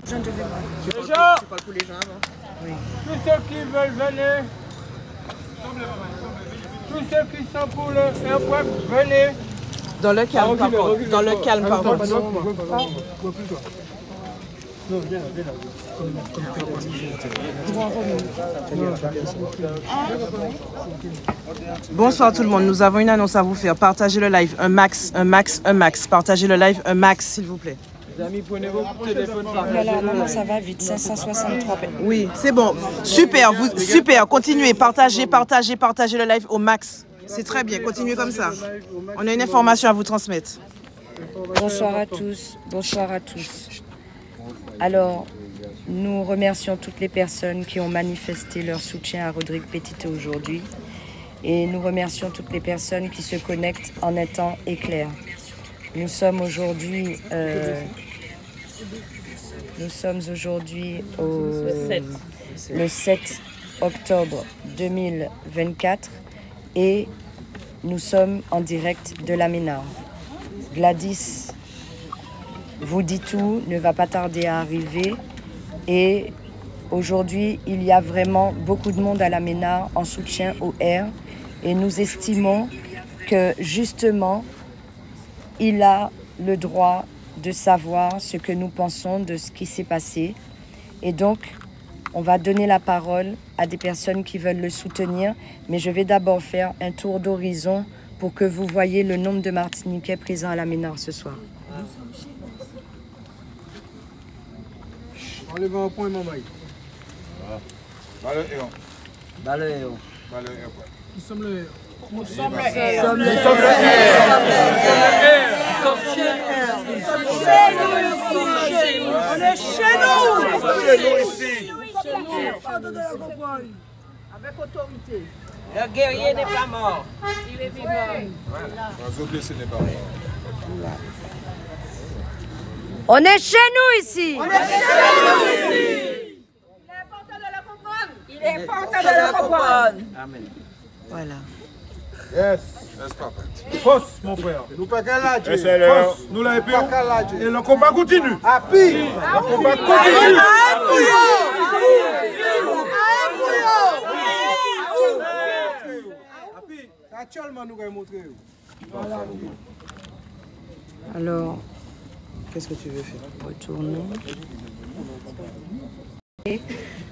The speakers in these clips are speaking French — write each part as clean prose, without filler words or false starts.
Déjà, c'est pas tous les gens avant. Oui. Tous ceux qui veulent venir, tous ceux qui sont pour le web, venez. Dans le calme, par contre. Dans le calme, par contre. Bonsoir tout le monde, nous avons une annonce à vous faire. Partagez le live, un max, un max, un max. Partagez le live, un max, s'il vous plaît. Les amis, prenez vos téléphones. Non, ça va vite, 563. Oui, c'est bon. Super, super. Continuez, partagez le live au max. C'est très bien, continuez comme ça. On a une information à vous transmettre. Bonsoir à tous, bonsoir à tous. Alors, nous remercions toutes les personnes qui ont manifesté leur soutien à Rodrigue Petitto aujourd'hui. Et nous remercions toutes les personnes qui se connectent en un temps éclair. Nous sommes aujourd'hui le 7 octobre 2024 et nous sommes en direct de la Ménard. Gladys vous dit tout, ne va pas tarder à arriver et aujourd'hui il y a vraiment beaucoup de monde à la Ménard en soutien au R et nous estimons que justement il a le droit de savoir ce que nous pensons de ce qui s'est passé. Et donc, on va donner la parole à des personnes qui veulent le soutenir. Mais je vais d'abord faire un tour d'horizon pour que vous voyez le nombre de Martiniquais présents à la Ménard ce soir. Enlevez un point, maman. Nous sommes le R. Nous sommes le R. Nous sommes le R. On est chez nous. Avec autorité. Le guerrier n'est pas mort. Il est vivant. Le blessé n'est pas mort. On est chez nous ici. On est chez nous ici. Il est important de le comprendre. Il est important de le comprendre. Amen. Voilà. Yes. Yes, papa. Force, mon frère. Nous pas qu'à la Dieu. Force. Nous l'avons payé. Et le combat continue. Api. Le combat continue. Actuellement, nous allons montrer. Alors, qu'est-ce que tu veux faire? Retournons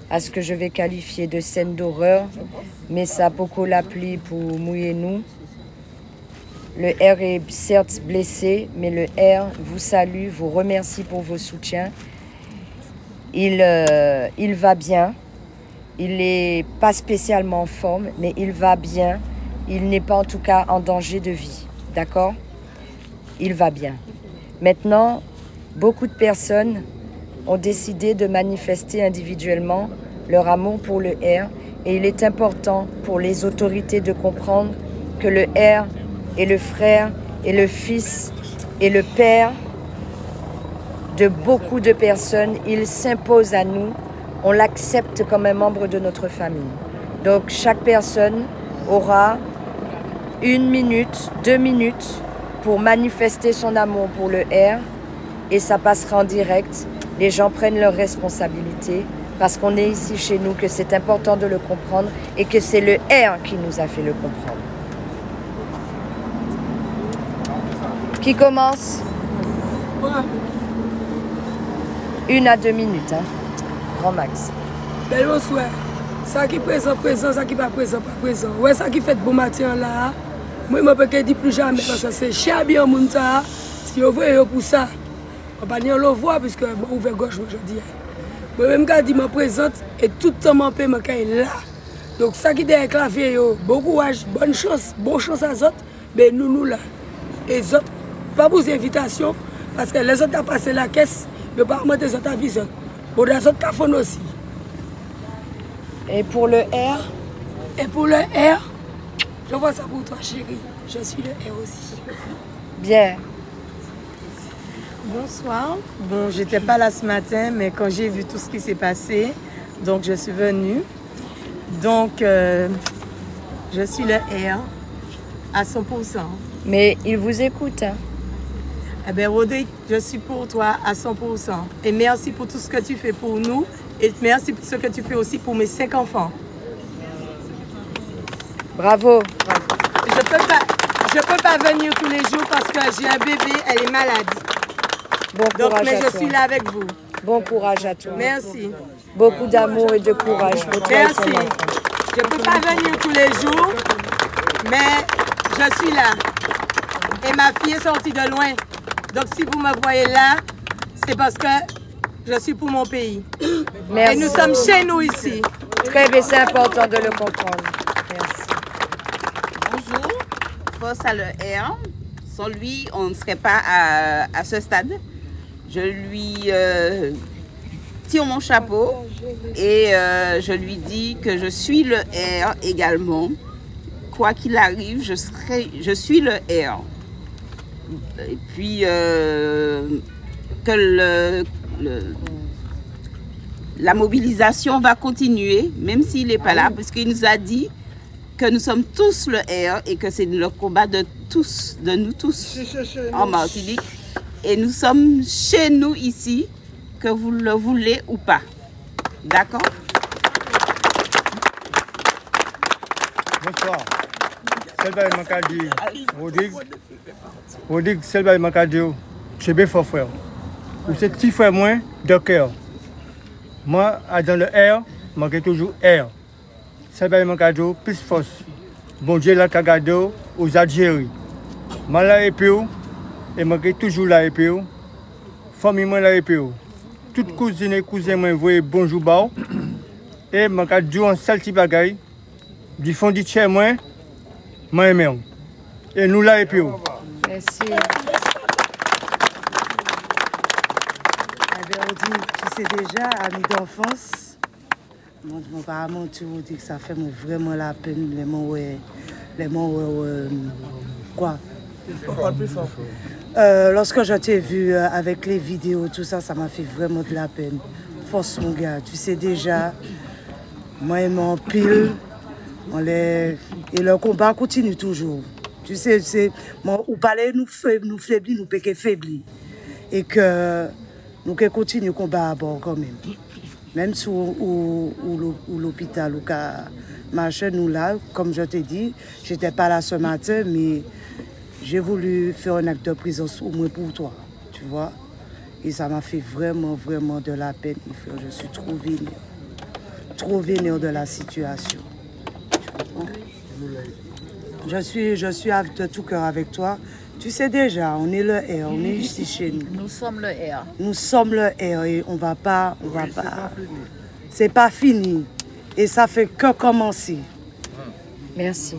à ce que je vais qualifier de scène d'horreur, mais ça beaucoup l'appli pour mouiller nous. Le R est certes blessé, mais le R vous salue, vous remercie pour vos soutiens. Il va bien. Il n'est pas spécialement en forme, mais il va bien. Il n'est pas en tout cas en danger de vie. D'accord? Il va bien. Maintenant, beaucoup de personnes ont décidé de manifester individuellement leur amour pour le R. Et il est important pour les autorités de comprendre que le R est le frère et le fils et le père de beaucoup de personnes. Il s'impose à nous. On l'accepte comme un membre de notre famille. Donc chaque personne aura 1 minute, 2 minutes pour manifester son amour pour le R et ça passera en direct. Les gens prennent leurs responsabilités parce qu'on est ici chez nous, que c'est important de le comprendre et que c'est le R qui nous a fait le comprendre. Qui commence? 1 à 2 minutes, hein. Grand max. Bel bonsoir. Ça qui présent, présent, ça qui pas présent, pas présent. Ouais, ça qui fait bon matin là. Moi, je ne peux dire plus jamais parce que c'est cher bien mon ça. Si vous voyez pour ça, on va pas le voir puisque je ouvert gauche aujourd'hui. Moi-même, quand je me présente et tout le temps, mon père est là. Donc, ça qui est derrière le clavier, bon courage, bonne chance à eux autres, mais nous là. Et les autres, pas pour invitation parce que les autres ont passé la caisse, mais pas remonter les autres avions. Pour les autres, ils aussi. Et pour le R? Et pour le R, je vois ça pour toi, chérie. Je suis le R aussi. Bien. Bonsoir. Bon, j'étais pas là ce matin, mais quand j'ai vu tout ce qui s'est passé, donc je suis venue. Donc, je suis le R à 100%. Mais il vous écoute, hein? Eh bien, Rodrigue, je suis pour toi à 100%. Et merci pour tout ce que tu fais pour nous. Et merci pour ce que tu fais aussi pour mes 5 enfants. Bravo. Je peux pas venir tous les jours parce que j'ai un bébé, elle est malade. Bon courage mais à toi. je suis là avec vous. Bon courage à toi. Merci. Beaucoup d'amour et de courage pour toi. Merci. Je ne peux pas venir tous les jours, mais je suis là. Et ma fille est sortie de loin. Donc si vous me voyez là, c'est parce que je suis pour mon pays. Merci. Et nous sommes chez nous ici. Très bien, c'est important de le comprendre. Merci. Bonjour, Foss a le R. Sans lui, on ne serait pas à ce stade. Je lui tire mon chapeau et je lui dis que je suis le R également. Quoi qu'il arrive, je suis le R. Et puis que la mobilisation va continuer, même s'il n'est pas là, parce qu'il nous a dit que nous sommes tous le R et que c'est le combat de nous tous en Martinique. Et nous sommes chez nous ici, que vous le voulez ou pas. D'accord? Bonsoir. Selva Makadi, Rodrigue, Selva Makadi, c'est bien fort frère. Ou c'est petit frère moins de cœur. Moi, dans le R, je toujours R. Selva Makadi, plus force. Bon Dieu, la Kagado, aux Algéries. Moi, la EPO, et je toujours la EPO. Famille, moi, la EPO. Toutes cousines et cousins, moi, voyez bonjour, bao. Et je dis un seul petit bagaille. Du fond du tiers, moi, aimé. Et nous, la EPO. Merci. Tu sais déjà, ami d'enfance, mon parent m'a toujours dit que ça fait vraiment la peine, quoi. Lorsque je t'ai vu avec les vidéos, tout ça, ça m'a fait vraiment de la peine. Force mon gars, tu sais déjà, moi et mon pile, et le combat continue toujours. Tu sais, ou parler nous faiblir, nous péquer faiblir. Et que nous continuons le combat à bord quand même. Même si l'hôpital ou marché nous là, comme je t'ai dit, je n'étais pas là ce matin, mais j'ai voulu faire un acte de présence au moins pour toi, tu vois. Et ça m'a fait vraiment de la peine. Je suis trop vénère de la situation. Je suis de tout cœur avec toi. Tu sais déjà, on est le R, on est ici chez nous. Nous sommes le R. Nous sommes le R et on va pas. C'est pas fini. Et ça fait que commencer. Merci.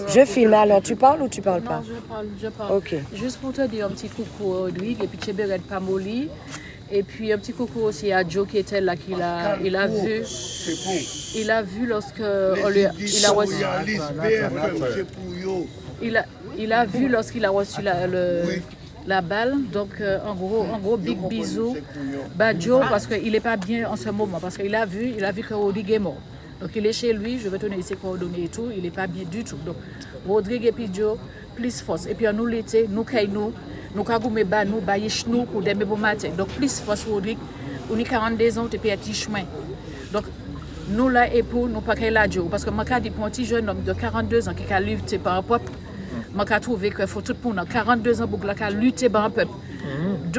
Je filme, alors tu parles ou tu parles pas? Non, je parle. Ok. Juste pour te dire un petit coucou à Rodrigue et puis Tchéberet Pamoli. Et puis un petit coucou aussi à Joe qui était là, il a vu lorsque il a reçu. Il a vu lorsqu'il a reçu la balle. Donc en gros big bisou. Bah Joe parce qu'il n'est pas bien en ce moment parce qu'il a vu que Rodrigue est mort. Donc il est chez lui, je vais te donner ses coordonnées et tout, il n'est pas bien du tout. Donc Rodrigue et puis Joe, plus force. Et puis nous l'été, nous caillons. Nous avons mis nous baillons nous pour des bons matins. Donc plus force Rodrigue, on a 42 ans et puis un petit chemin. Donc nous là et pour nous pas qu'elle là parce que moi quand dit pour un petit jeune homme de 42 ans qui a lutté par un peuple, moi j'ai trouvé qu'il faut tout pour nous 42 ans pour qu'il lutter par un peuple.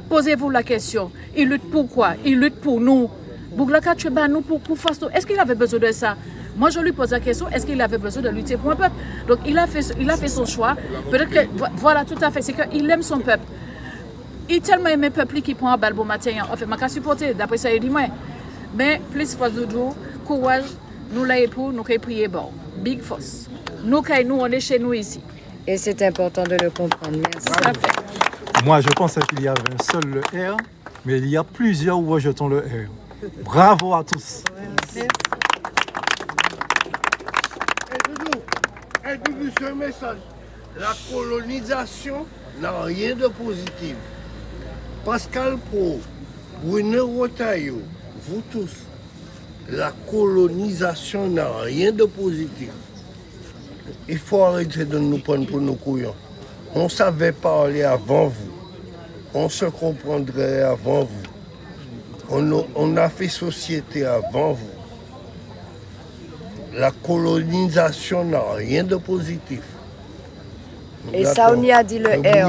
Posez-vous la question, il lutte pour quoi? Il lutte pour nous. Bouglaka tu nous pour force. Est-ce qu'il avait besoin de ça? Moi, je lui pose la question, est-ce qu'il avait besoin de lutter pour un peuple? Donc, il a fait son choix. Peut-être que, voilà, tout à fait, c'est qu'il aime son peuple. Il tellement aime le peuple qui prend un balle bon matin. En fait, je vais supporter, d'après ça, il dit moi. Mais plus force de jour, courage, nous là pour, nous qui prier bon. Big force. Nous, on est chez nous ici. Et c'est important de le comprendre. Merci. Tout à fait. Moi, je pensais qu'il y avait un seul le R, mais il y a plusieurs rejetons le R. Bravo à tous. Merci. Ce message, la colonisation n'a rien de positif. Pascal Pro, Bruno Rotaillot, vous tous, la colonisation n'a rien de positif. Il faut arrêter de nous prendre pour nos couillons. On savait parler avant vous. On se comprendrait avant vous. On a fait société avant vous. La colonisation n'a rien de positif. Et ça, on y a dit le R.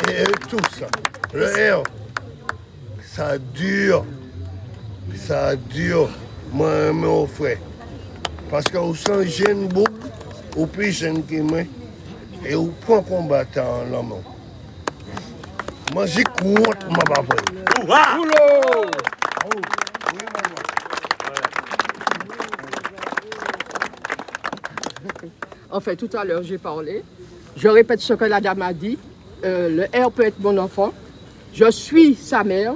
Et tout ça. Le R, ça dure. Ça dure. Moi, mon frère. Parce que vous sont jeunes beaucoup, ou plus jeunes que moi, et vous prenez combattant en l'homme. Moi, j'ai contre ma papa. En fait, tout à l'heure, j'ai parlé. Je répète ce que la dame a dit. Le R peut être mon enfant. Je suis sa mère.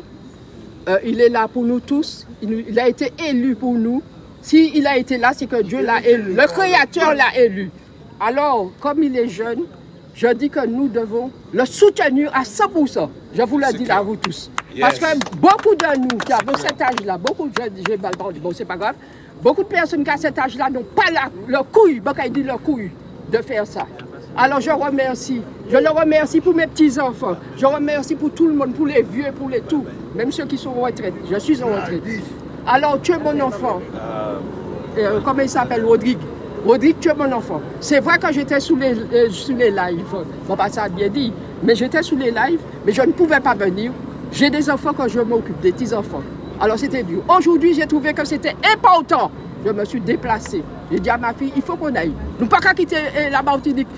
Il est là pour nous tous. Il a été élu pour nous. S'il a été là, c'est que Dieu l'a élu. Le Créateur l'a élu. Alors, comme il est jeune, je dis que nous devons le soutenir à 100%. Je vous le dis là, vous tous. Yes. Parce que beaucoup de nous qui avons cet âge-là, beaucoup de jeunes, j'ai mal parlé, bon, c'est pas grave, beaucoup de personnes qui ont cet âge-là n'ont pas le couille, de faire ça. Alors je remercie. Je le remercie pour mes petits-enfants. Je remercie pour tout le monde, pour les vieux, pour les tout. Même ceux qui sont en retraite. Je suis en retraite. Alors tu es mon enfant. Comment il s'appelle? Rodrigue. Rodrigue, tu es mon enfant. C'est vrai que j'étais sous les lives. Bon, bah, ça a bien dit. Mais j'étais sous les lives, mais je ne pouvais pas venir. J'ai des enfants que je m'occupe, des petits-enfants. Alors c'était dur. Aujourd'hui, j'ai trouvé que c'était important. Je me suis déplacée. J'ai dit à ma fille, il faut qu'on aille. Nous ne pouvons pas quitter la Martinique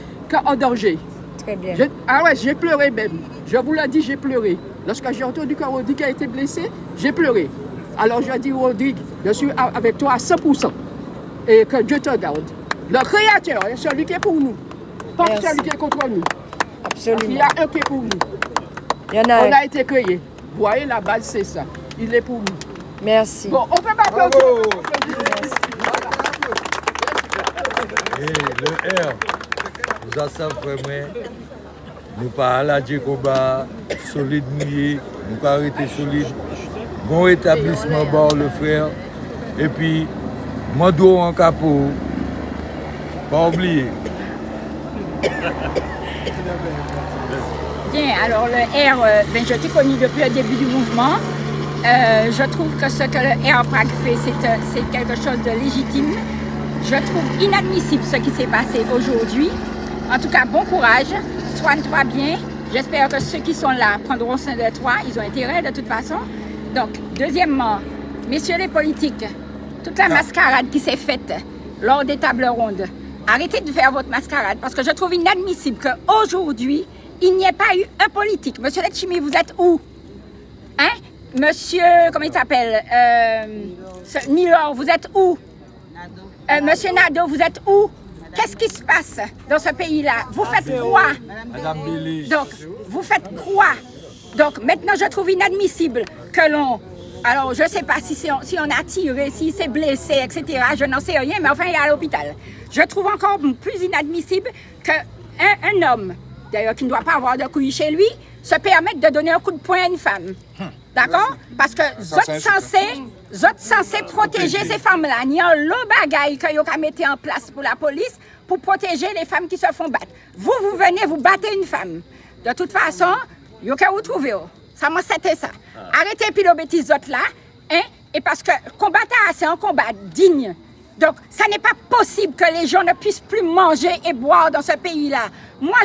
en danger. Très bien. Ah ouais, j'ai pleuré même. Je vous l'ai dit, j'ai pleuré. Lorsque j'ai entendu que Rodrigue a été blessé, j'ai pleuré. Alors je dis, Rodrigue, je suis avec toi à 100%. Et que Dieu te garde. Le Créateur est celui qui est pour nous. Pas celui qui est contre nous. Absolument. Il y a un qui est pour nous. Il y en a on a été créés. Vous voyez, la base, c'est ça. Il est pour nous. Merci. Bon, on peut pas applaudir. Et le R, vous savez vraiment, nous pas à la combat solide mouillé, nous pas arrêter solide. Bon établissement bord le frère. Et puis, Mando en capot. Pas oublier. Bien, alors le R, je t'ai connu depuis le début du mouvement. Je trouve que ce que le R Prague fait, c'est quelque chose de légitime. Je trouve inadmissible ce qui s'est passé aujourd'hui. En tout cas, bon courage, soigne-toi bien. J'espère que ceux qui sont là prendront soin de toi. Ils ont intérêt de toute façon. Donc, deuxièmement, messieurs les politiques, toute la mascarade qui s'est faite lors des tables rondes, arrêtez de faire votre mascarade parce que je trouve inadmissible qu'aujourd'hui, il n'y ait pas eu un politique. Monsieur Letchimi, vous êtes où? Hein? Monsieur, comment il s'appelle? Nilor, vous êtes où? Monsieur Nadeau, vous êtes où? Qu'est-ce qui se passe dans ce pays-là? Vous faites quoi? Donc, vous faites quoi? Donc, maintenant, je trouve inadmissible que l'on... Alors, je ne sais pas si on a tiré, si c'est blessé, etc. Je n'en sais rien, mais enfin, il est à l'hôpital. Je trouve encore plus inadmissible qu'un homme, d'ailleurs, qui ne doit pas avoir de couilles chez lui, se permette de donner un coup de poing à une femme. D'accord? Parce que vous êtes censés protéger ces femmes-là. Il y a un lot de bagaille que vous avez mis en place pour la police pour protéger les femmes qui se font battre. Vous venez, vous battez une femme. De toute façon, vous pouvez vous trouver. Ça m'a c'était ça. Arrêtez puis les bêtises là, hein? Et parce que combattre, c'est un combat digne. Donc, ça n'est pas possible que les gens ne puissent plus manger et boire dans ce pays-là. Moi,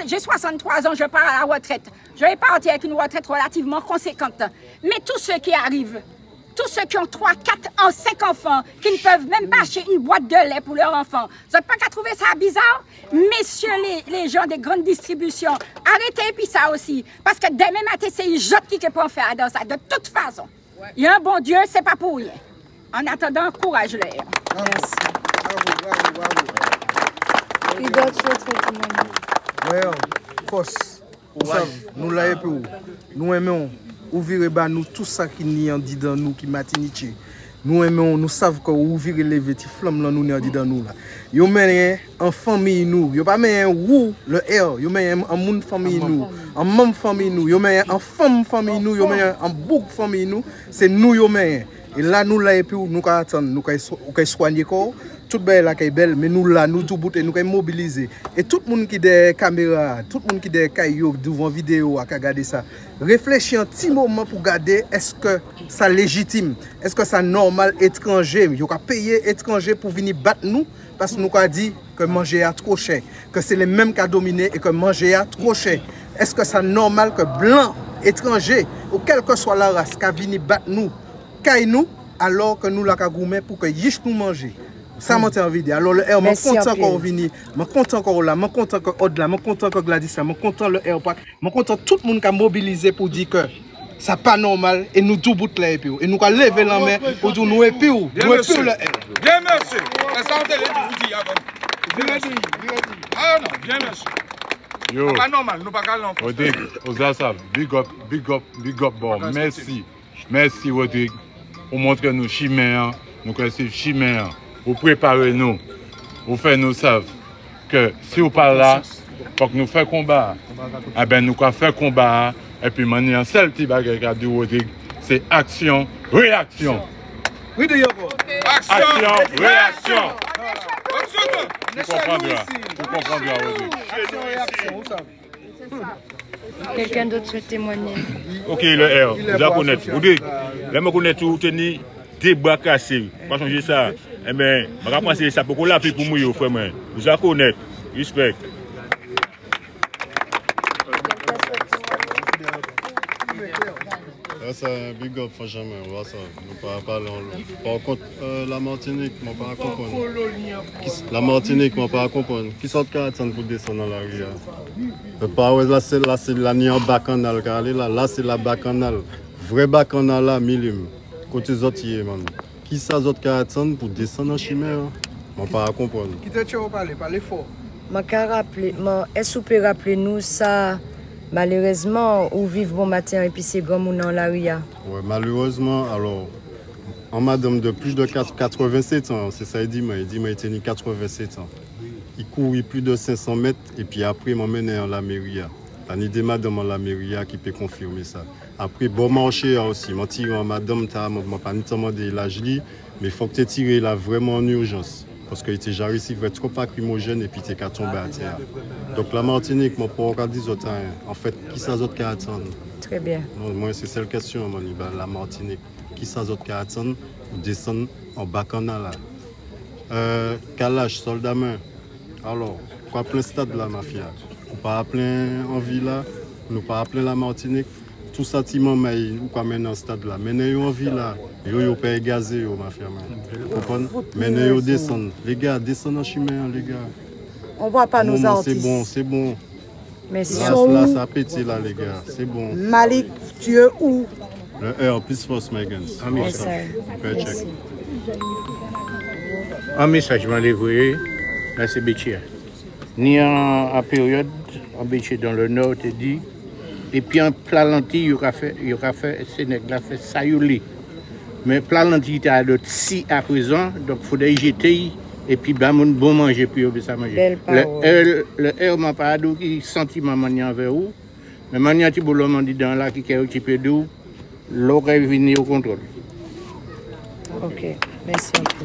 j'ai 63 ans, je pars à la retraite. Je vais partir avec une retraite relativement conséquente. Mais tous ceux qui arrivent, tous ceux qui ont 3, 4 ans, 5 enfants, qui ne peuvent même pas acheter une boîte de lait pour leurs enfants, vous n'avez pas qu'à trouver ça bizarre? Messieurs les gens des grandes distributions, arrêtez puis ça aussi. Parce que demain matin, c'est une jotte qui peut en faire dans ça. De toute façon, il y a un bon Dieu, c'est pas pour rien. En attendant, courage l'air. Merci. Force, nous l'avons nous aimons ouvrir nous tout ça qui n'y en dit dans nous, qui matiniche. Nous aimons, nous savons que ouvrir les petits flammes là nous n'y en dit dans nous là. Yo mène en famille nous, yo pas mène où le R, yo mène en monde famille nous, en même famille nous, yo mène en femme famille nous, yo mène en bouc famille nous, c'est nous yo mène. Et là nous là et puis nous attendre, nous soigner corps, tout le monde est belle, mais nous là, nous tout bout et nous sommes mobilisés. Et tout le monde qui a des caméras, tout le monde qui a des cailloux devant vidéo, à regarder ça, réfléchis un petit moment pour regarder est-ce que ça légitime, est-ce que ça normal étranger, il y a payé étranger pour venir battre nous, parce que nous avons dit que manger est trop cher, que c'est les mêmes qui ont dominé et que manger est trop cher. Est-ce que c'est normal que blanc, étranger, ou quelle que soit la race, qui viennent battre nous, caille nous, alors que nous l'avons gourmet pour que yish nous manger. Ça m'a envie de dire. Alors le R, je suis content encore venir, je suis content encore là, je suis content encore au-delà, je suis content encore Gladys, je suis content le R Park, je suis content tout le monde qui a mobilisé pour dire que ça n'est pas normal et nous tout bout là et puis et nous allons lever la main pour dire nous et puis nous et puis le R. Bien merci. Ça on te le dit avant. Ah non, bien merci. Yo. Pas normal, nous pas qu'à l'enfant. Rodrigue, Ozasav, big up, bon, merci. Merci Rodrigue. Pour montrer nous chimères, nous connaissons chimères, pour préparer nous, pour faire nous savent que si vous parlez là, pour que nous fassions combat, eh bien nous allons faire combat, et puis maintenant, seul petit bagage qu'a dit Rodrigue, c'est action, réaction. Oui, de action, réaction. Tu comprendras, Rodrigue. Quelqu'un d'autre souhaite témoigner? Ok, le R, vous allez connaître. Vous dites, là, je connais tout, tenir des bras cassés. Pas changer ça. Eh bien, je vais penser ça pour qu'on l'appelle pour moi, frère. Vous allez connaître. Respect. C'est un big up, franchement, on voit ça. Nous ne parlons pas. Par contre, la Martinique, je ne peux pas comprendre. La Martinique, je ne peux pas comprendre. Qui sort de attendre pour descendre dans la rue? Là, c'est la nuit en bacchanal. Là, c'est la bacchanal. Vrai bacchanal, là, millime. Côté zotier, man. Qui ça, autres qui attendent pour descendre en chimère? Je ne peux pas comprendre. Qui te parler fort. Est-ce que vous pouvez rappeler nous ça? Malheureusement, où vivent bon matin et puis c'est comme dans la rue. Ouais, malheureusement, alors, en madame de plus de 87 ans, c'est ça il dit, il était 87 ans. Il courait plus de 500 mètres et puis après, il m'emmène à la mairie. Il y a des madames à la mairie qui peut confirmer ça. Après, bon marché aussi, je tire en madame, je ne vais pas demander l'âge, mais il faut que tu tires là vraiment en urgence. Parce qu'il était déjà réussi, il trop acrymogène et puis il était tombé à terre. Donc la Martinique, je peux regarder les autres. En fait, qui ça autres qui attendent? Très bien. Non, moi, c'est celle question, la Martinique. Qui ça autres qui attendent pour descendre en bacchanal là? Kalash, soldat main. Alors, quoi plein stade là, mafia? On pas plein en ville là, nous pas plein la Martinique. Tout ça, mais ou quoi maintenant stade là. Mais en ville là, yo pas gazé, mafia. Mais nous descendons. Les gars, descendons en chimère, les gars. On voit pas nos artistes. C'est bon. Mais là, ça pète là, les gars. C'est bon. Malik, tu es où? Le R, plus force, Megan. Un message, je vais l'envoyer. Là, c'est Béchia. Ni en période, en Béchia dans le nord, tu dit. Et puis en Plalanti, il y aura fait, Sénégal fait Sayouli. Mais Plalanti, il y a de si à présent, donc il faudrait y jeter. Et puis, ben, bon manger, puis ça manger. Le R m'a pas dit qu'il sentit ma manière vers où. Mais manière qui m'a dit dans là, qui est un petit peu d'où, l'aurait venu au contrôle. Ok, merci beaucoup.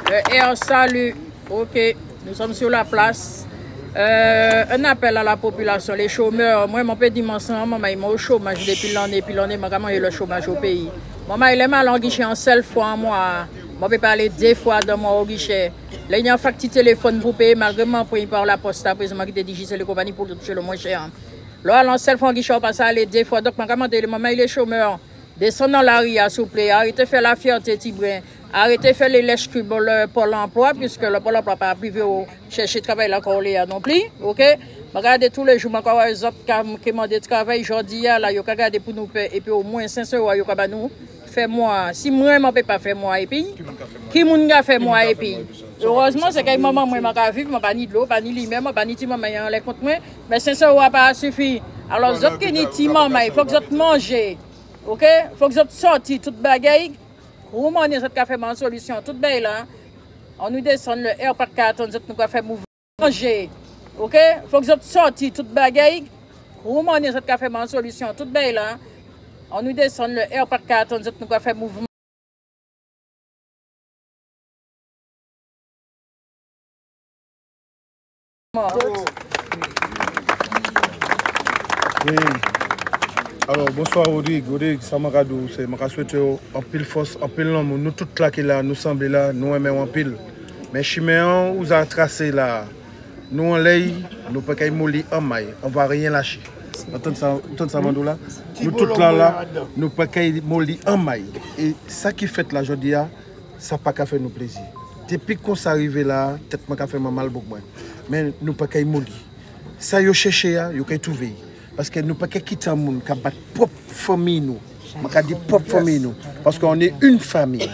Le R, salut. Ok, nous sommes sur la place. Un appel à la population, les chômeurs. Moi, mon petit dimension, maman, il m'a au chômage depuis l'année, maman, il y a le chômage au pays. Maman, il est mal en guichet en seule fois en mois. Moi, je peux parler 2 fois dans mon guichet. Là, il y a un facture téléphone pour payer, malgré moi, pour y par la poste, après, je m'ai dit, c'est les compagnies pour toucher le moins cher. Là, en seule fois en guichet, on passe à aller 2 fois. Donc, maman, il est chômeur. Descendez dans la rue, s'il vous plaît. Arrêtez de faire la fierté, Tibrin. Arrêtez de faire les lèches pour le Pôle emploi, puisque le Pôle emploi n'a pas privé au chercher travail là encore non plus. Ok? Regardez tous les jours, encore les autres qui demandent de travail aujourd'hui, là, ils ont regardé pour nous payer, et puis au moins 500 €, ils ont nous faire moi. Si moi, je ne peux pas faire moi, et puis, qui m'a fait moi, et puis. Heureusement, c'est que maman, moi, je ne peux pas ni de l'eau, pas ni lui-même, pas ni maman, il y a les comptes, mais 500 € pas suffit. Alors, les autres qui disent maman, il faut que vous mangez. Ok? Il faut que vous sortiez toute bagaille. Comment on est fait une solution toute belle là. On nous descend le air par 4, nous avons fait mouvement. Manger. OK? Il faut que vous sortiez toute bagaille. Comment on est fait une solution toute belle là. On nous descend le air par 4, nous avons fait mouvement. Oui. Alors, bonsoir Rodrigue. Rodrigue, ça m'a cadeau. C'est m'a souhaité en pile force, en pile nombre. Nous tous là qui là, nous semblons là, nous aimons en pile. Mais Chiméon, vous a tracé là. Nous en l'air, nous ne pouvons pas mollir en maille. On ne va rien lâcher. Entendez ça, Mandoula? Nous tous là, nous ne pouvons pas mollir en maille. Et ça qui fait là aujourd'hui, ça n'a pas qu'à faire nous plaisir. Depuis qu'on s'est arrivé là, peut-être que ça fait mal beaucoup. Mais nous ne pouvons pas mollir. Ça, vous cherchez, vous pouvez trouver. Parce que nous ne pouvons pas quitter le monde qui a notre propre famille. Nous. Je dis propre famille. Nous. Parce qu'on est une famille.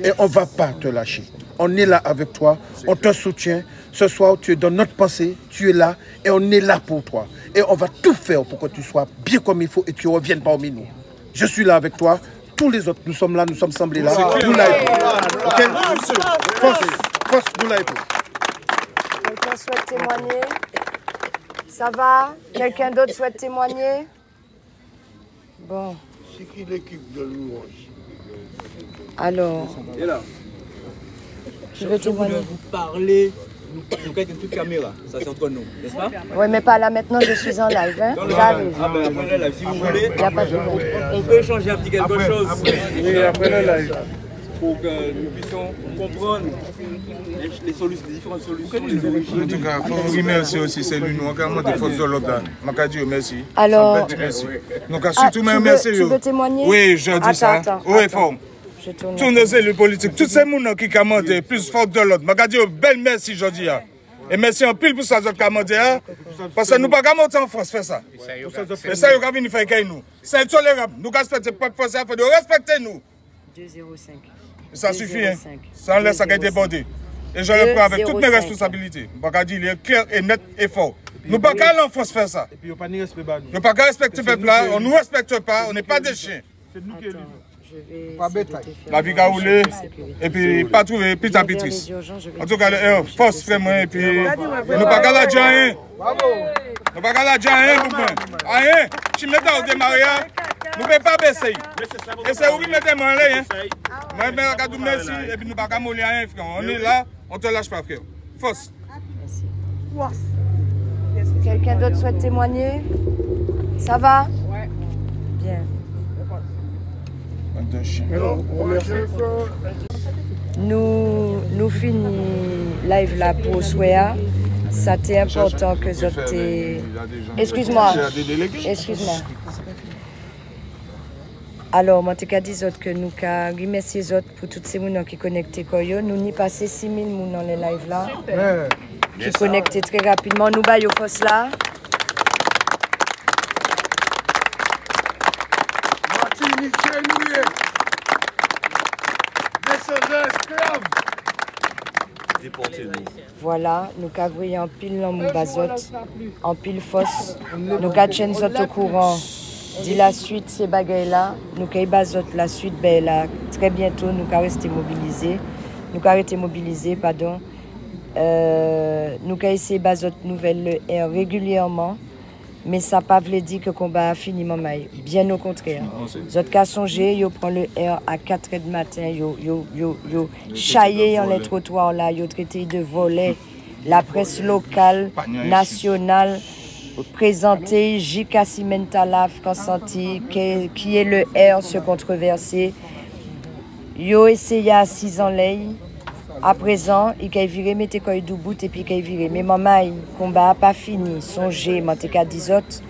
Et on ne va pas te lâcher. On est là avec toi, on te soutient. Ce soir, tu es dans notre pensée, tu es là et on est là pour toi. Et on va tout faire pour que tu sois bien comme il faut et que tu reviennes parmi nous. Je suis là avec toi. Tous les autres, nous sommes là, nous sommes semblés là. Nous là. Ok? Force, nous là. Quelqu'un souhaite témoigner? Ça va? Quelqu'un d'autre souhaite témoigner? Bon. C'est qui l'équipe de louange? Alors. Tu veux témoigner? Vous parlez, nous quelqu'un toute caméra, ça c'est entre nous, n'est-ce pas? Oui, mais pas là maintenant, je suis en live. Hein? J'arrive. Ah ben après le live, si vous voulez, il n'y a pas de on peut échanger un petit quelque chose. Oui, après le live. Pour que nous puissions comprendre les solutions, les différentes solutions. En tout cas, il faut remercier aussi celui nous également des forces de l'ordre. Je veux dire merci. Alors, donc surtout merci. Tu veux témoigner? Oui, je dis ça. Oui, fort. Tous nos élus politiques, tous ces gens qui commandent plus fort de l'autre. Je veux dire bel merci aujourd'hui. Et merci en pile pour ça qui commandent. Parce que nous ne pouvons pas monter en France faire ça. Et ça, nous venir faire avec nous. C'est intolérable. Nous respectons pas de force, il faut respecter nous. 2,05. Ça suffit, hein. Ça laisse ça déborder. Et je le prends avec toutes mes responsabilités. Je veux dire, il est clair et net et fort. Nous ne pouvons pas aller en France faire ça. Et puis, on ne peut pas nous. Nous ne pouvons pas respecter le peuple là. On ne nous respecte pas. On n'est pas des chiens. C'est nous qui élevons. Pas la vie a roulé et puis pas trouver plus d'habitudes. En tout cas, force vraiment et puis nous ne pas la dire rien. Nous ne pas la dire rien. Rien. Si nous mettons au démarrage, nous ne pouvons pas baisser. Et c'est où nous mettons en l'air. Moi, je vous merci et puis nous ne pouvons pas mourir rien. On est là, on ne te lâche pas, frère. Force. Quelqu'un d'autre souhaite témoigner? Ça va? Bien. Nous finissons live là pour Swea. Ça t'est important que je t'ai... Excuse-moi. Alors, je te dis que nous remercions les autres pour tous ces gens qui sont connectés. Nous n'y passé 6 000 personnes dans les lives là. Qui sont connectés très rapidement. Nous baillons force là. Voilà, nous avons en pile en bazot, en pile fausse. Nous avons au courant. Dit la suite, ces bagailles là, nous avons bazot la suite, ben là, très bientôt, nous avons resté mobilisés. Nous avons été mobilisés, pardon. Nous avons essayé bazot nouvelle régulièrement. Mais ça ne veut pas dire que le combat a fini, bien au contraire. Vous avez songé, vous prenez le R à 4h du matin, vous chaillez dans les trottoirs, vous traitez de voler la presse locale, nationale, présentée, J.K. Cimentala, Fransanti, qui est le R, ce controversé. Vous essayé à 6 ans l'œil. À présent, il a viré, mettez quoi du bout et puis il a viré. Mais maman, le combat n'a pas fini. Songez, manté qu'à 10 autres.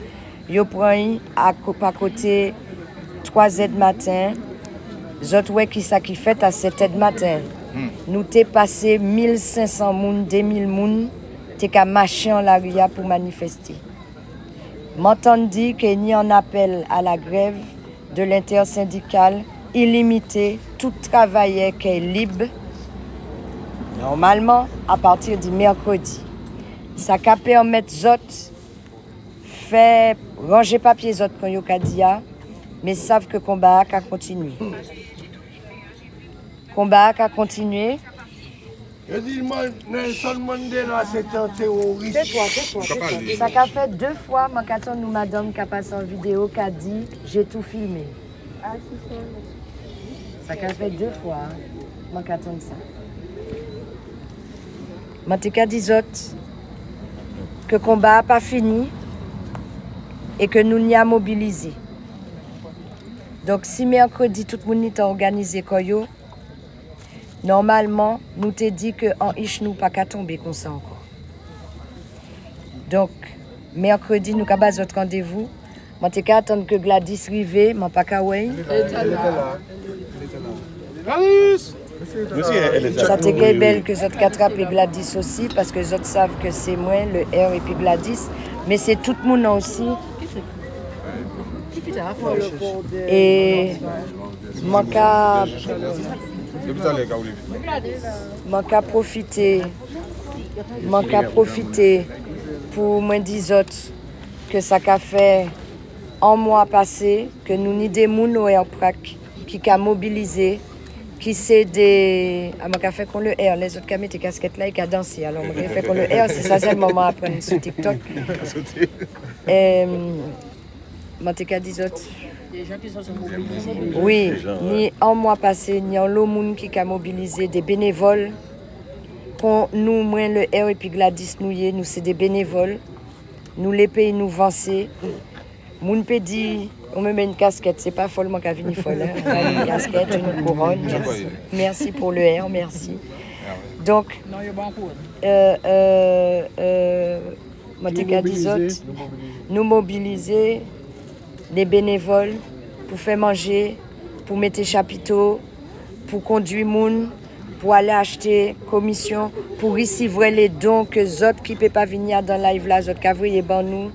Yo prend à côté 3h du matin. Zot ouais qui ça qui fait à 7h du matin. Nous t'ai passé 1500 moun, 2000 moun, t'es qu'à marcher en la rue pour manifester. M'entend dit qu'il y a un appel à la grève de l'intersyndicale illimité, tout travailleur qui est libre. Normalement, à partir du mercredi, ça peut permettre zot faire ranger papier zot quand yo kadia, mais savent que le combat a continué. Combat a continué. Je dis, Nelson Mandela, c'est un terroriste. Tais-toi. Ça a fait 2 fois, quand nous madame qui a passé en vidéo, qui a dit j'ai tout filmé. Ça a fait 2 fois, quand ça. Je te dis que le combat n'a pas fini. et que nous n'y a mobilisé. Donc si mercredi tout le monde est organisé koyo, normalement nous t'ai dit que en ish nous pas qu'à tomber comme ça encore. Donc mercredi nous avons notre rendez-vous. Je t'ai qu'à attendre que Gladys rive, mais pas qu'à ouais. Ça t'est belle que vous attrapez Gladys aussi parce que vous savez que c'est moi, le R et puis Gladys, mais c'est tout le monde aussi. Et manque à profiter pour moi dire autres que ça a fait un mois passé que nous n'y des moun au Airprac qui a mobilisé, qui c'est des a fait qu'on le R, les autres qui mettent des casquettes là et qui a dansé. Alors moi fait qu'on le R, c'est ça c'est le moment à prendre sur TikTok. Et moi t'ai qu'à dire autres. Des gens qui sont mobilisés. Oui, ni un mois passé, ni un lot moun qui a mobilisé des bénévoles. Pour nous, moi, le R et puis Gladys nous c'est des bénévoles. Nous les pays nous vancer. Moun peut dire, on me met une casquette, c'est pas follement qu'à venir folle. Hein? Une casquette, une couronne. Merci. Merci pour le R, merci. Donc, moi, nous mobiliser des bénévoles pour faire manger, pour mettre des chapiteaux, pour conduire moun, pour aller acheter commission, pour recevoir les dons que les autres qui ne peuvent pas venir dans la live là, les autres qui ont nous,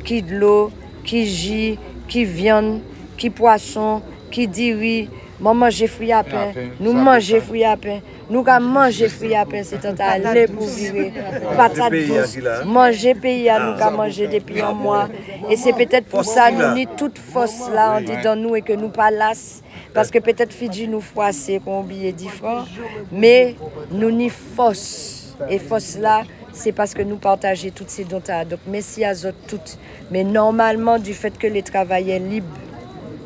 qui de l'eau, qui jus, qui viande, qui poisson, qui diri. Maman j'ai fruits à pain, nous mangeons fruits à pain, nous avons mangé fruits à pain, c'est un aller pour vivre, patate douce, manger pays à nous avons mangé depuis un mois. Et c'est peut-être pour ça nous ni toute force là, on dit dans nous et que nous pas las, parce que peut-être Fidji nous froissé qu'on oublie 10 francs, mais nous ni force. Et force là, c'est parce que nous partageons toutes ces dons là. Donc merci à eux toutes. Mais normalement, du fait que les travailleurs libres,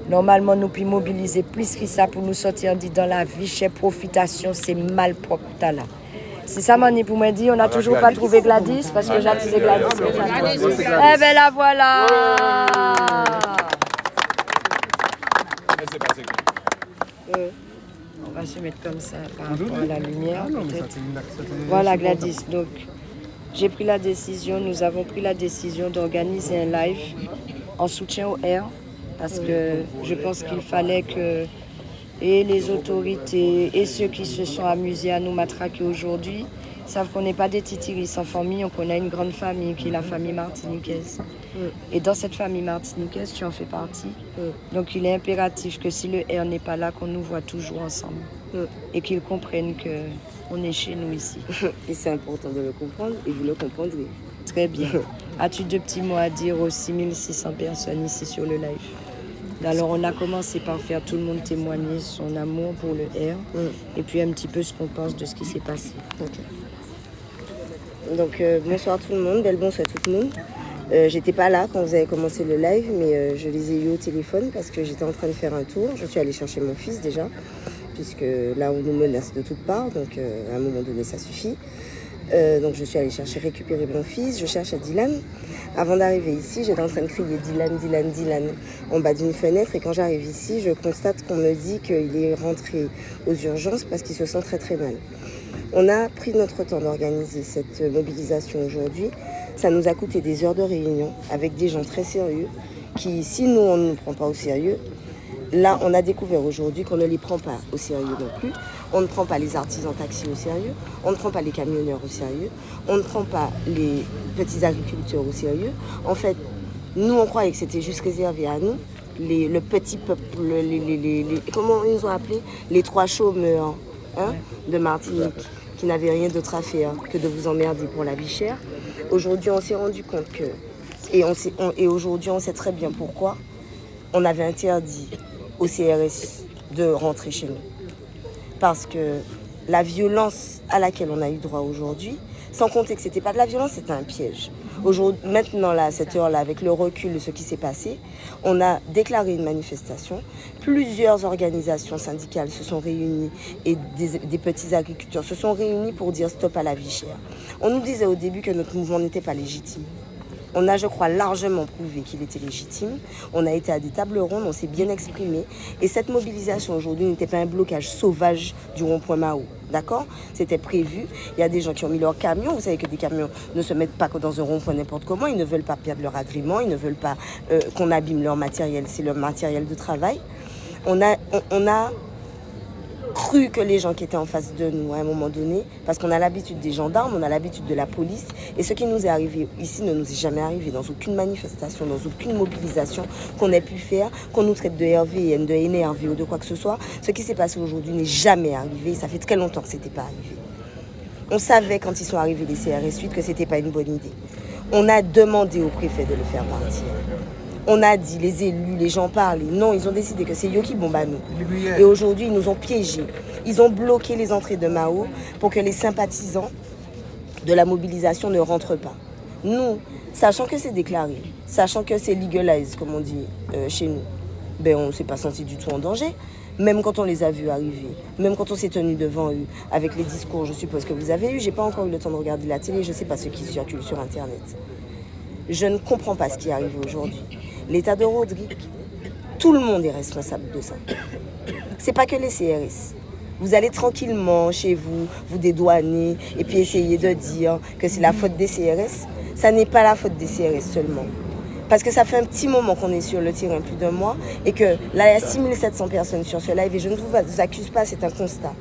normalement, nous pouvons mobiliser plus que ça pour nous sortir dans la vie, chez profitation, c'est mal propre là. C'est ça, Mani, pour me dire, on n'a toujours pas trouvé Gladys, parce que j'ai attisé Gladys. Eh bien, la voilà! On va se mettre comme ça par rapport à la lumière, peut-être. Voilà, Gladys. Donc, j'ai pris la décision, nous avons pris la décision d'organiser un live en soutien au R. Parce que je pense qu'il fallait que et les autorités et ceux qui se sont amusés à nous matraquer aujourd'hui savent qu'on n'est pas des titiris sans famille, qu'on a une grande famille qui est la famille martiniquaise. Et dans cette famille martiniquaise, tu en fais partie. Donc il est impératif que si le R n'est pas là, qu'on nous voit toujours ensemble. Et qu'ils comprennent qu'on est chez nous ici. Et c'est important de le comprendre et vous le comprendrez. Très bien. As-tu 2 petits mots à dire aux 6600 personnes ici sur le live? Alors on a commencé par faire tout le monde témoigner son amour pour le R et puis un petit peu ce qu'on pense de ce qui s'est passé. Donc bonsoir tout le monde, belle bonsoir tout le monde. J'étais pas là quand vous avez commencé le live, mais je les ai eu au téléphone parce que j'étais en train de faire un tour. Je suis allée chercher mon fils déjà, puisque là on nous menace de toutes parts, donc à un moment donné ça suffit. Donc je suis allée récupérer mon fils, je cherche à Dylan. Avant d'arriver ici, j'étais en train de crier Dylan, Dylan, Dylan en bas d'une fenêtre et quand j'arrive ici, je constate qu'on me dit qu'il est rentré aux urgences parce qu'il se sent très très mal. On a pris notre temps d'organiser cette mobilisation aujourd'hui. Ça nous a coûté des heures de réunion avec des gens très sérieux qui, si nous on ne nous prend pas au sérieux, là on a découvert aujourd'hui qu'on ne les prend pas au sérieux non plus. On ne prend pas les artisans taxis au sérieux, on ne prend pas les camionneurs au sérieux, on ne prend pas les petits agriculteurs au sérieux. En fait, nous on croyait que c'était juste réservé à nous, le petit peuple, comment ils nous ont appelé, les 3 chômeurs de Martinique, qui n'avaient rien d'autre à faire que de vous emmerder pour la vie chère. Aujourd'hui on s'est rendu compte que, et aujourd'hui on sait très bien pourquoi, on avait interdit au CRS de rentrer chez nous. Parce que la violence à laquelle on a eu droit aujourd'hui, sans compter que ce n'était pas de la violence, c'était un piège. Maintenant, là, à cette heure-là, avec le recul de ce qui s'est passé, on a déclaré une manifestation. Plusieurs organisations syndicales se sont réunies et des petits agriculteurs se sont réunis pour dire stop à la vie chère. On nous disait au début que notre mouvement n'était pas légitime. On a, je crois, largement prouvé qu'il était légitime. On a été à des tables rondes, on s'est bien exprimé. Et cette mobilisation aujourd'hui n'était pas un blocage sauvage du rond-point Mao. D'accord? C'était prévu. Il y a des gens qui ont mis leur camion. Vous savez que des camions ne se mettent pas que dans un rond-point n'importe comment. Ils ne veulent pas perdre leur agrément. Ils ne veulent pas qu'on abîme leur matériel. C'est leur matériel de travail. On a cru que les gens qui étaient en face de nous à un moment donné, parce qu'on a l'habitude des gendarmes, on a l'habitude de la police, et ce qui nous est arrivé ici ne nous est jamais arrivé dans aucune manifestation, dans aucune mobilisation qu'on ait pu faire, qu'on nous traite de RVN, de NRV ou de quoi que ce soit. Ce qui s'est passé aujourd'hui n'est jamais arrivé, ça fait très longtemps que ce n'était pas arrivé. On savait quand ils sont arrivés les CRS 8 que ce n'était pas une bonne idée. On a demandé au préfet de le faire partir. On a dit, les élus, les gens parlaient. Non, ils ont décidé que c'est eux qui bombent à nous. Et aujourd'hui, ils nous ont piégés. Ils ont bloqué les entrées de Mao pour que les sympathisants de la mobilisation ne rentrent pas. Nous, sachant que c'est déclaré, sachant que c'est legalized, comme on dit chez nous, ben on ne s'est pas senti du tout en danger. Même quand on les a vus arriver, même quand on s'est tenu devant eux, avec les discours, je suppose que vous avez eu, j'ai pas encore eu le temps de regarder la télé, je ne sais pas ce qui circule sur Internet. Je ne comprends pas ce qui arrive aujourd'hui. L'état de Rodrigue, tout le monde est responsable de ça. C'est pas que les CRS. Vous allez tranquillement chez vous, vous dédouaner et puis essayer de dire que c'est la faute des CRS. Ça n'est pas la faute des CRS seulement. Parce que ça fait un petit moment qu'on est sur le terrain, plus d'un mois, et que là, il y a 6700 personnes sur ce live et je ne vous accuse pas, c'est un constat.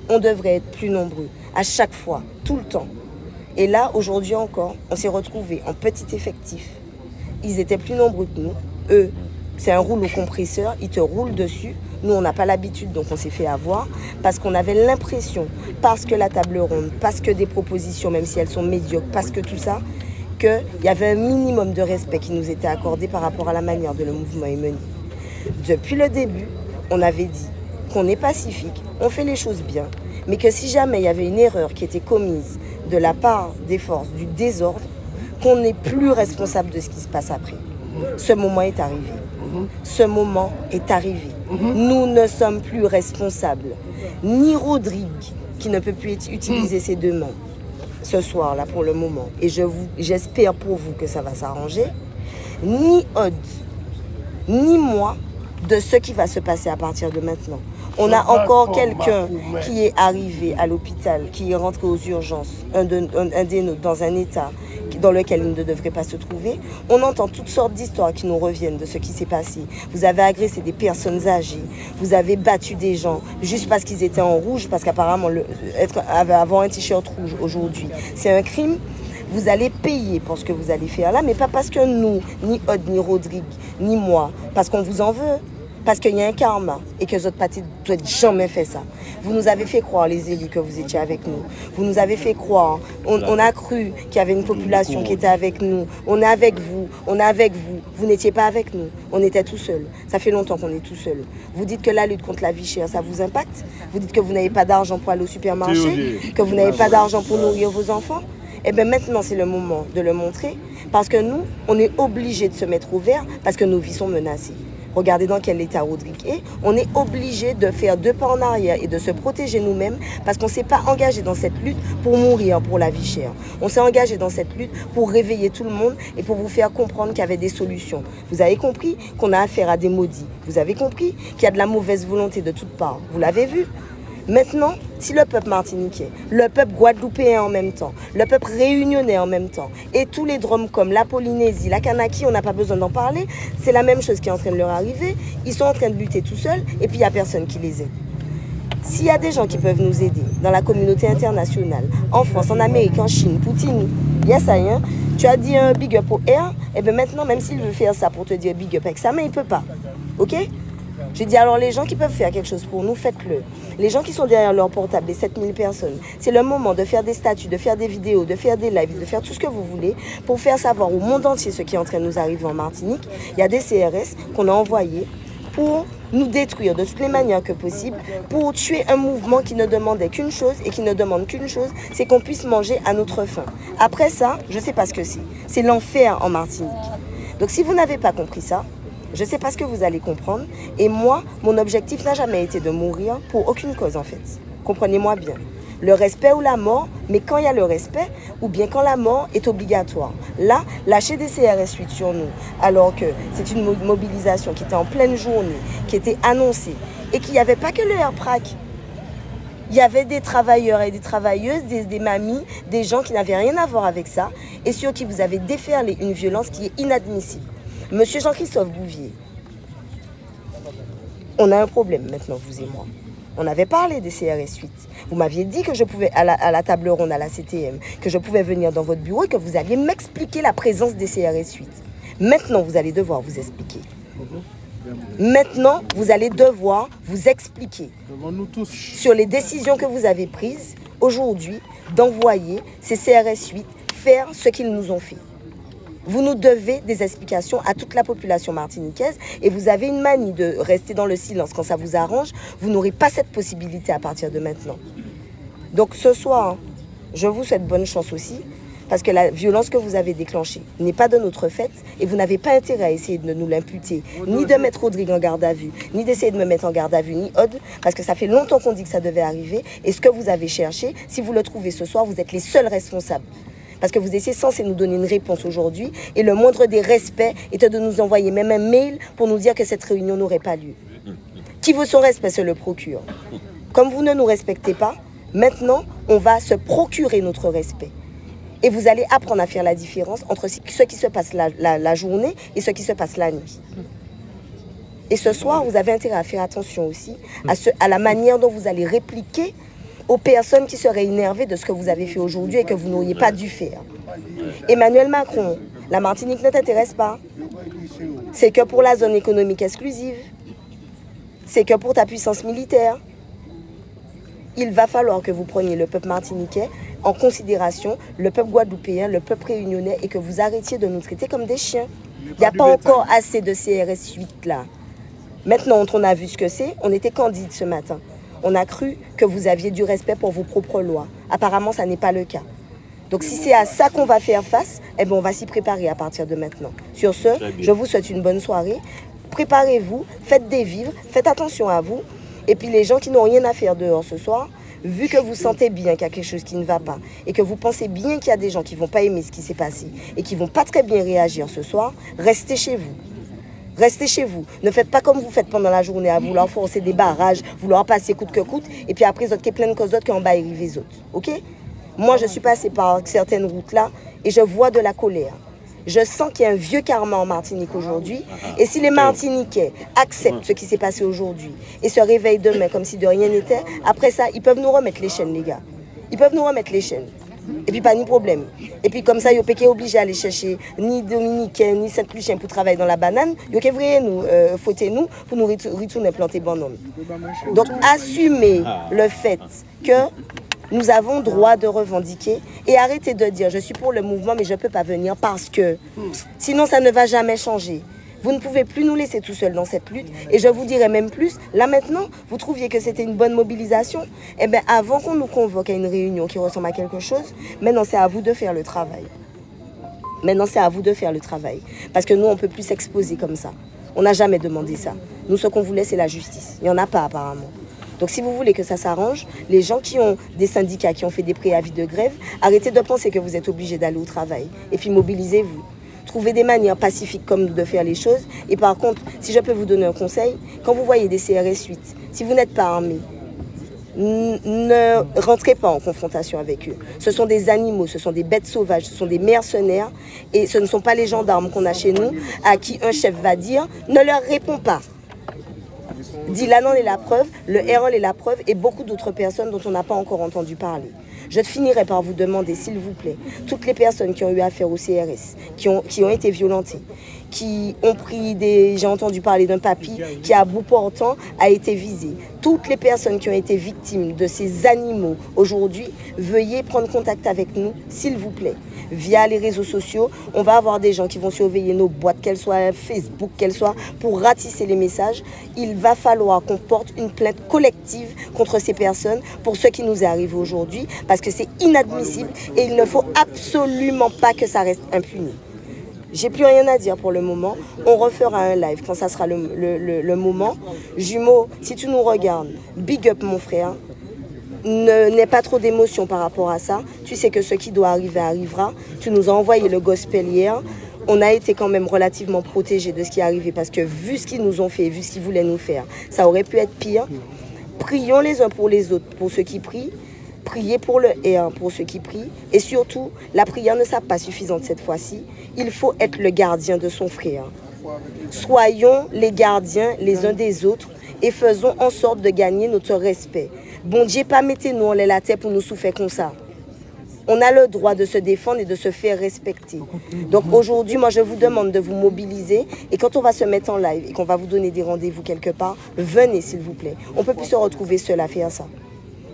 On devrait être plus nombreux, à chaque fois, tout le temps. Et là, aujourd'hui encore, on s'est retrouvés en petit effectif. Ils étaient plus nombreux que nous. Eux, c'est un rouleau compresseur, ils te roulent dessus. Nous, on n'a pas l'habitude, donc on s'est fait avoir. Parce qu'on avait l'impression, parce que la table ronde, parce que des propositions, même si elles sont médiocres, parce que tout ça, qu'il y avait un minimum de respect qui nous était accordé par rapport à la manière dont le mouvement est mené. Depuis le début, on avait dit qu'on est pacifique, on fait les choses bien, mais que si jamais il y avait une erreur qui était commise de la part des forces du désordre, qu'on n'est plus responsable de ce qui se passe après. Ce moment est arrivé. Ce moment est arrivé. Nous ne sommes plus responsables. Ni Rodrigue, qui ne peut plus utiliser ses deux mains ce soir-là pour le moment, et j'espère pour vous que ça va s'arranger, ni Odd, ni moi, de ce qui va se passer à partir de maintenant. On a encore quelqu'un qui est arrivé à l'hôpital, qui est rentré aux urgences, un des nôtres, dans un état dans lequel il ne devrait pas se trouver. On entend toutes sortes d'histoires qui nous reviennent de ce qui s'est passé. Vous avez agressé des personnes âgées, vous avez battu des gens juste parce qu'ils étaient en rouge, parce qu'apparemment avoir un t-shirt rouge aujourd'hui, c'est un crime. Vous allez payer pour ce que vous allez faire là, mais pas parce que nous, ni Odd, ni Rodrigue, ni moi, parce qu'on vous en veut. Parce qu'il y a un karma et que votre parti ne doit jamais faire ça. Vous nous avez fait croire, les élus, que vous étiez avec nous. Vous nous avez fait croire. On a cru qu'il y avait une population qui était avec nous. On est avec vous. On est avec vous. Vous n'étiez pas avec nous. On était tout seuls. Ça fait longtemps qu'on est tout seuls. Vous dites que la lutte contre la vie chère, ça vous impacte. Vous dites que vous n'avez pas d'argent pour aller au supermarché, que vous n'avez pas d'argent pour nourrir vos enfants. Eh bien maintenant, c'est le moment de le montrer. Parce que nous, on est obligés de se mettre au vert parce que nos vies sont menacées. Regardez dans quel état Rodrigue est. On est obligé de faire 2 pas en arrière et de se protéger nous-mêmes parce qu'on ne s'est pas engagé dans cette lutte pour mourir pour la vie chère. On s'est engagé dans cette lutte pour réveiller tout le monde et pour vous faire comprendre qu'il y avait des solutions. Vous avez compris qu'on a affaire à des maudits. Vous avez compris qu'il y a de la mauvaise volonté de toutes parts. Vous l'avez vu. Maintenant, si le peuple martiniquais, le peuple guadeloupéen en même temps, le peuple réunionnais en même temps, et tous les drômes comme la Polynésie, la Kanaki, on n'a pas besoin d'en parler, c'est la même chose qui est en train de leur arriver. Ils sont en train de lutter tout seuls et puis il n'y a personne qui les aide. S'il y a des gens qui peuvent nous aider dans la communauté internationale, en France, en Amérique, en Chine, Poutine, yes, hein, tu as dit un big up au air, et bien maintenant, même s'il veut faire ça pour te dire big up avec sa main, il ne peut pas. Ok? J'ai dit alors les gens qui peuvent faire quelque chose pour nous, faites-le. Les gens qui sont derrière leur portable, les 7000 personnes, c'est le moment de faire des statuts, de faire des vidéos, de faire des lives, de faire tout ce que vous voulez pour faire savoir au monde entier ce qui est en train de nous arriver en Martinique. Il y a des CRS qu'on a envoyés pour nous détruire de toutes les manières que possible, pour tuer un mouvement qui ne demandait qu'une chose et qui ne demande qu'une chose, c'est qu'on puisse manger à notre faim. Après ça, je ne sais pas ce que c'est. C'est l'enfer en Martinique. Donc si vous n'avez pas compris ça, je ne sais pas ce que vous allez comprendre. Et moi, mon objectif n'a jamais été de mourir pour aucune cause en fait. Comprenez-moi bien. Le respect ou la mort, mais quand il y a le respect, ou bien quand la mort est obligatoire. Là, lâcher des CRS 8 sur nous, alors que c'est une mobilisation qui était en pleine journée, qui était annoncée, et qu'il n'y avait pas que le AirPrac. Il y avait des travailleurs et des travailleuses, des mamies, des gens qui n'avaient rien à voir avec ça, et sur qui vous avez déferlé une violence qui est inadmissible. Monsieur Jean-Christophe Bouvier, on a un problème maintenant, vous et moi. On avait parlé des CRS 8. Vous m'aviez dit que je pouvais, à la table ronde, à la CTM, que je pouvais venir dans votre bureau et que vous alliez m'expliquer la présence des CRS 8. Maintenant, vous allez devoir vous expliquer. Maintenant, vous allez devoir vous expliquer sur les décisions que vous avez prises aujourd'hui d'envoyer ces CRS 8 faire ce qu'ils nous ont fait. Vous nous devez des explications à toute la population martiniquaise et vous avez une manie de rester dans le silence quand ça vous arrange. Vous n'aurez pas cette possibilité à partir de maintenant. Donc ce soir, je vous souhaite bonne chance aussi parce que la violence que vous avez déclenchée n'est pas de notre fait et vous n'avez pas intérêt à essayer de nous l'imputer, ni de mettre Rodrigue en garde à vue, ni d'essayer de me mettre en garde à vue, ni Aude, parce que ça fait longtemps qu'on dit que ça devait arriver et ce que vous avez cherché, si vous le trouvez ce soir, vous êtes les seuls responsables. Parce que vous étiez censé nous donner une réponse aujourd'hui et le moindre des respects était de nous envoyer même un mail pour nous dire que cette réunion n'aurait pas lieu. Qui veut son respect se le procure. Comme vous ne nous respectez pas, maintenant, on va se procurer notre respect. Et vous allez apprendre à faire la différence entre ce qui se passe la journée et ce qui se passe la nuit. Et ce soir, vous avez intérêt à faire attention aussi à la manière dont vous allez répliquer aux personnes qui seraient énervées de ce que vous avez fait aujourd'hui et que vous n'auriez pas dû faire. Emmanuel Macron, la Martinique ne t'intéresse pas. C'est que pour la zone économique exclusive. C'est que pour ta puissance militaire. Il va falloir que vous preniez le peuple martiniquais en considération, le peuple guadeloupéen, le peuple réunionnais et que vous arrêtiez de nous traiter comme des chiens. Il n'y a pas encore assez de CRS 8 là. Maintenant, on a vu ce que c'est, on était candide ce matin. On a cru que vous aviez du respect pour vos propres lois. Apparemment, ça n'est pas le cas. Donc, si c'est à ça qu'on va faire face, eh bien, on va s'y préparer à partir de maintenant. Sur ce, je vous souhaite une bonne soirée. Préparez-vous, faites des vivres, faites attention à vous. Et puis, les gens qui n'ont rien à faire dehors ce soir, vu que vous sentez bien qu'il y a quelque chose qui ne va pas et que vous pensez bien qu'il y a des gens qui ne vont pas aimer ce qui s'est passé et qui ne vont pas très bien réagir ce soir, restez chez vous. Restez chez vous. Ne faites pas comme vous faites pendant la journée à vouloir forcer des barrages, vouloir passer coûte que coûte, et puis après, vous êtes plein de causes d'autres qui en bas arrivent les autres. Ok? Moi, je suis passée par certaines routes là et je vois de la colère. Je sens qu'il y a un vieux karma en Martinique aujourd'hui. Et si les Martiniquais acceptent ce qui s'est passé aujourd'hui et se réveillent demain comme si de rien n'était, après ça, ils peuvent nous remettre les chaînes, les gars. Ils peuvent nous remettre les chaînes. Et puis pas ni problème. Et puis comme ça, ils sont obligés d'aller chercher ni Dominicain, ni Saint-Lucien pour travailler dans la banane. Ils sont obligés nous fouetter nous pour nous retourner planter banane. Donc assumez le fait que nous avons droit de revendiquer et arrêtez de dire je suis pour le mouvement mais je ne peux pas venir parce que sinon ça ne va jamais changer. Vous ne pouvez plus nous laisser tout seuls dans cette lutte. Et je vous dirais même plus, là maintenant, vous trouviez que c'était une bonne mobilisation. Eh bien, avant qu'on nous convoque à une réunion qui ressemble à quelque chose, maintenant c'est à vous de faire le travail. Maintenant c'est à vous de faire le travail. Parce que nous, on ne peut plus s'exposer comme ça. On n'a jamais demandé ça. Nous, ce qu'on voulait, c'est la justice. Il n'y en a pas apparemment. Donc si vous voulez que ça s'arrange, les gens qui ont des syndicats, qui ont fait des préavis de grève, arrêtez de penser que vous êtes obligés d'aller au travail. Et puis mobilisez-vous. Trouvez des manières pacifiques comme nous de faire les choses. Et par contre, si je peux vous donner un conseil, quand vous voyez des CRS 8, si vous n'êtes pas armé, ne rentrez pas en confrontation avec eux. Ce sont des animaux, ce sont des bêtes sauvages, ce sont des mercenaires. Et ce ne sont pas les gendarmes qu'on a chez nous à qui un chef va dire « ne leur réponds pas ». Dylan en est la preuve, le Herol est la preuve et beaucoup d'autres personnes dont on n'a pas encore entendu parler. Je finirai par vous demander, s'il vous plaît, toutes les personnes qui ont eu affaire au CRS, qui ont été violentées, qui ont pris des... J'ai entendu parler d'un papy qui, à bout portant, a été visé. Toutes les personnes qui ont été victimes de ces animaux aujourd'hui, veuillez prendre contact avec nous, s'il vous plaît. Via les réseaux sociaux, on va avoir des gens qui vont surveiller nos boîtes, qu'elles soient Facebook, qu'elles soient, pour ratisser les messages. Il va falloir qu'on porte une plainte collective contre ces personnes pour ce qui nous est arrivé aujourd'hui, parce que c'est inadmissible et il ne faut absolument pas que ça reste impuni. J'ai plus rien à dire pour le moment. On refera un live quand ça sera le moment. Jumeau, si tu nous regardes, big up mon frère. n'aie pas trop d'émotion par rapport à ça. Tu sais que ce qui doit arriver arrivera. Tu nous as envoyé le gospel hier. On a été quand même relativement protégés de ce qui est arrivé parce que vu ce qu'ils nous ont fait, vu ce qu'ils voulaient nous faire, ça aurait pu être pire. Prions les uns pour les autres, pour ceux qui prient. Priez pour le R pour ceux qui prient. Et surtout, la prière ne sera pas suffisante cette fois-ci. Il faut être le gardien de son frère. Soyons les gardiens les uns des autres et faisons en sorte de gagner notre respect. Bon Dieu, pas mettez-nous en l'air la tête pour nous souffrir comme ça. On a le droit de se défendre et de se faire respecter. Donc aujourd'hui, moi je vous demande de vous mobiliser et quand on va se mettre en live et qu'on va vous donner des rendez-vous quelque part, venez s'il vous plaît. On ne peut plus se retrouver seul à faire ça.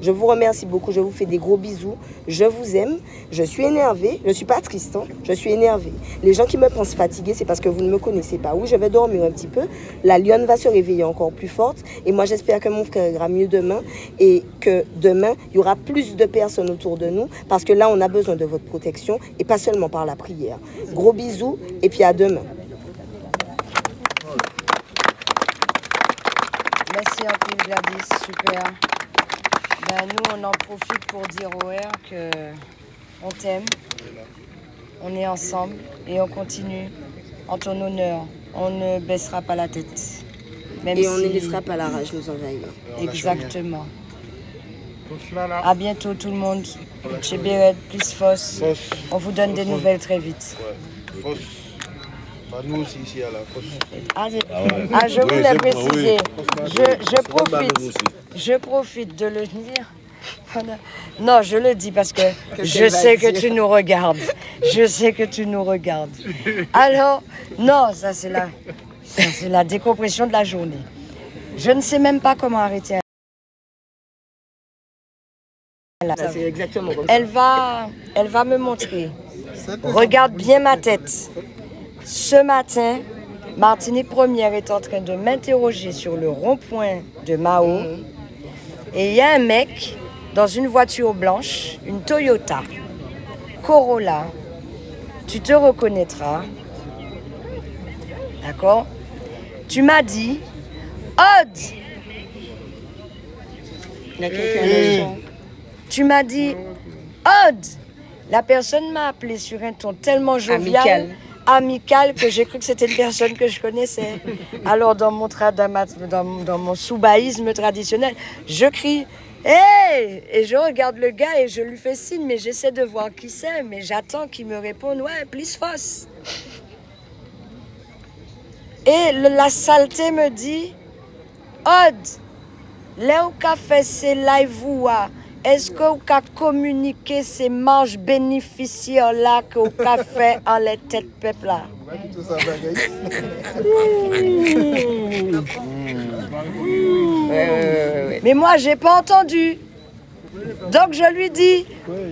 Je vous remercie beaucoup, je vous fais des gros bisous, je vous aime, je suis énervée, je ne suis pas triste, hein, je suis énervée. Les gens qui me pensent fatiguée, c'est parce que vous ne me connaissez pas. Oui, je vais dormir un petit peu, la lionne va se réveiller encore plus forte et moi j'espère que mon frère ira mieux demain et que demain, il y aura plus de personnes autour de nous parce que là, on a besoin de votre protection et pas seulement par la prière. Gros bisous et puis à demain. Merci un peu Gladys, super. Ben, nous, on en profite pour dire au R qu'on t'aime, on est ensemble et on continue en ton honneur. On ne baissera pas la tête. Même et on ne laissera pas la rage nous envahir. Exactement. À bientôt tout le monde. Chez Béret, plus Foss. On vous donne des nouvelles très vite. Nous aussi ici à la je voulais préciser, je profite de le dire. Non, je le dis parce que je sais que tu nous regardes. Je sais que tu nous regardes. Alors, non, ça c'est la décompression de la journée. Je ne sais même pas comment arrêter. C'est exactement comme ça. Elle va me montrer. Regarde bien ma tête. Ce matin, Martinique Première est en train de m'interroger sur le rond-point de Mao. Et il y a un mec dans une voiture blanche, une Toyota Corolla. Tu te reconnaîtras. D'accord? Tu m'as dit, Odd! Tu m'as dit, Odd! La personne m'a appelé sur un ton tellement jovial. Amical que j'ai cru que c'était une personne que je connaissais. Alors dans mon soubaïsme traditionnel, je crie « Hey !» et je regarde le gars et je lui fais signe, mais j'essaie de voir qui c'est, mais j'attends qu'il me réponde « Ouais, plus Foss !» Et la saleté me dit « Odd, là où qu'a fait ces live est-ce que vous avez communiqué ces manches bénéficiaires là que vous avez fait en les têtes peuple là? Mais moi, j'ai pas entendu. Donc je lui dis,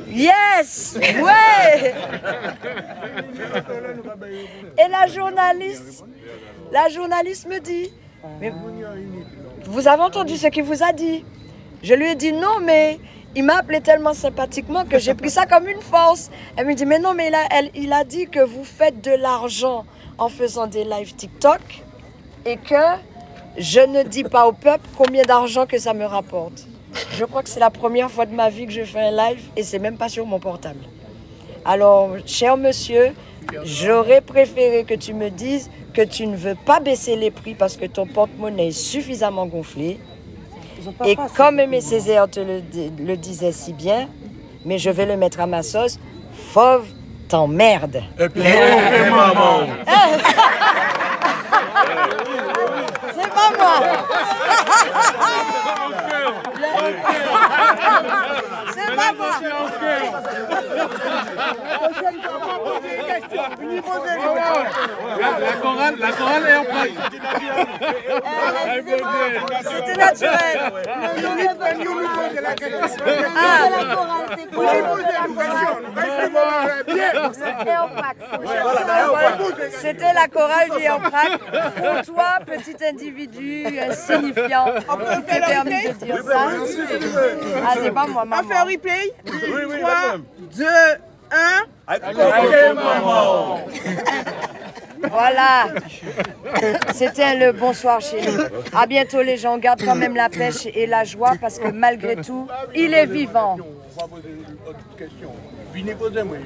yes, ouais. Et la journaliste me dit, mais vous avez entendu ce qu'il vous a dit? Je lui ai dit non, mais il m'a appelé tellement sympathiquement que j'ai pris ça comme une force. Elle me dit, mais non, mais il a dit que vous faites de l'argent en faisant des lives TikTok et que je ne dis pas au peuple combien d'argent que ça me rapporte. Je crois que c'est la première fois de ma vie que je fais un live et c'est même pas sur mon portable. Alors, cher monsieur, j'aurais préféré que tu me dises que tu ne veux pas baisser les prix parce que ton porte-monnaie est suffisamment gonflé. Et comme Aimé Césaire te le disait si bien, mais je vais le mettre à ma sauce, Fauve t'emmerde. Et puis, maman. C'est pas moi. C'est pas moi. La chorale est en pratique. C'était naturel. C'était la chorale du Airprac. Pour toi, petit individu insignifiant, qui t'est permis de dire ça. Ah, c'est pas moi, maman. On fait un replay. 3, 2, 1. Ok, maman. Voilà. C'était le bonsoir chez nous. À bientôt les gens. On garde quand même la pêche et la joie parce que malgré tout, il est vivant. Venez poser moi.